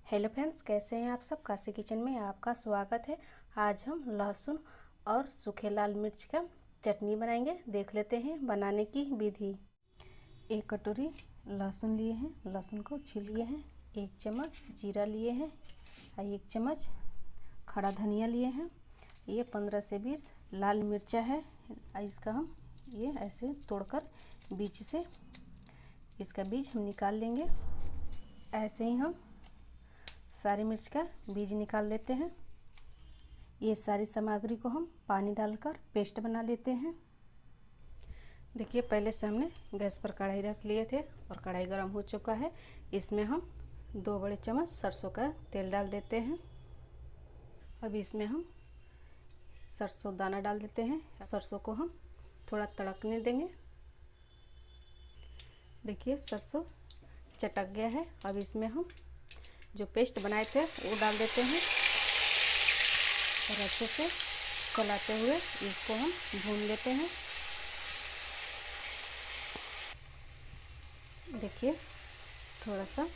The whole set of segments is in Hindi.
हेलो फ्रेंड्स, कैसे हैं आप सब। काशी किचन में आपका स्वागत है। आज हम लहसुन और सूखे लाल मिर्च का चटनी बनाएंगे। देख लेते हैं बनाने की विधि। 1 कटोरी लहसुन लिए हैं, लहसुन को छील लिए हैं। 1 चम्मच जीरा लिए हैं और 1 चम्मच खड़ा धनिया लिए हैं। ये 15 से 20 लाल मिर्चा है। इसका हम ये ऐसे तोड़कर बीज से इसका बीज हम निकाल लेंगे। ऐसे ही हम सारी मिर्च का बीज निकाल लेते हैं। ये सारी सामग्री को हम पानी डालकर पेस्ट बना लेते हैं। देखिए, पहले से हमने गैस पर कढ़ाई रख लिए थे और कढ़ाई गर्म हो चुका है। इसमें हम 2 बड़े चम्मच सरसों का तेल डाल देते हैं। अब इसमें हम सरसों दाना डाल देते हैं। सरसों को हम थोड़ा तड़कने देंगे। देखिए, सरसों चटक गया है। अब इसमें हम जो पेस्ट बनाए थे वो डाल देते हैं और अच्छे से चलाते हुए इसको हम भून लेते हैं। देखिए, थोड़ा सा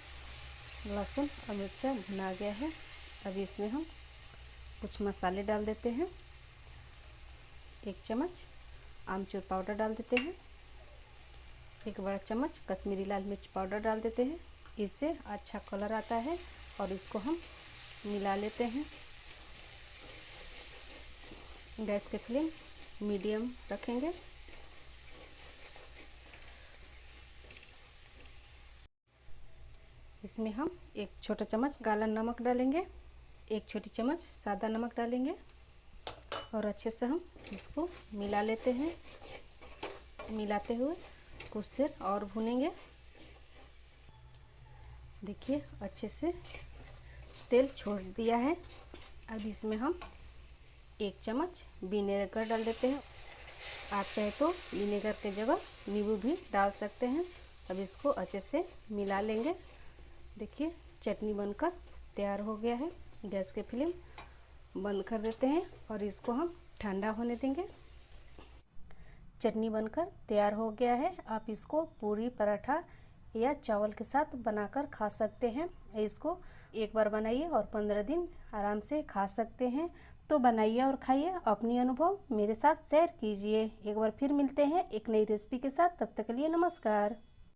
लहसुन और मिर्चा भुना गया है। अब इसमें हम कुछ मसाले डाल देते हैं। 1 चम्मच आमचूर पाउडर डाल देते हैं। 1 बड़ा चम्मच कश्मीरी लाल मिर्च पाउडर डाल देते हैं। इससे अच्छा कलर आता है और इसको हम मिला लेते हैं। गैस के फ्लेम मीडियम रखेंगे। इसमें हम 1 छोटा चम्मच काला नमक डालेंगे, 1 छोटी चम्मच सादा नमक डालेंगे और अच्छे से हम इसको मिला लेते हैं। मिलाते हुए कुछ देर और भूनेंगे। देखिए, अच्छे से तेल छोड़ दिया है। अब इसमें हम 1 चम्मच विनेगर डाल देते हैं। आप चाहे तो विनेगर के जगह नींबू भी डाल सकते हैं। अब इसको अच्छे से मिला लेंगे। देखिए, चटनी बनकर तैयार हो गया है। गैस के फ्लेम बंद कर देते हैं और इसको हम ठंडा होने देंगे। चटनी बनकर तैयार हो गया है। आप इसको पूरी, पराठा या चावल के साथ बनाकर खा सकते हैं। इसको एक बार बनाइए और 15 दिन आराम से खा सकते हैं। तो बनाइए और खाइए। अपनी अनुभव मेरे साथ शेयर कीजिए। एक बार फिर मिलते हैं एक नई रेसिपी के साथ। तब तक के लिए नमस्कार।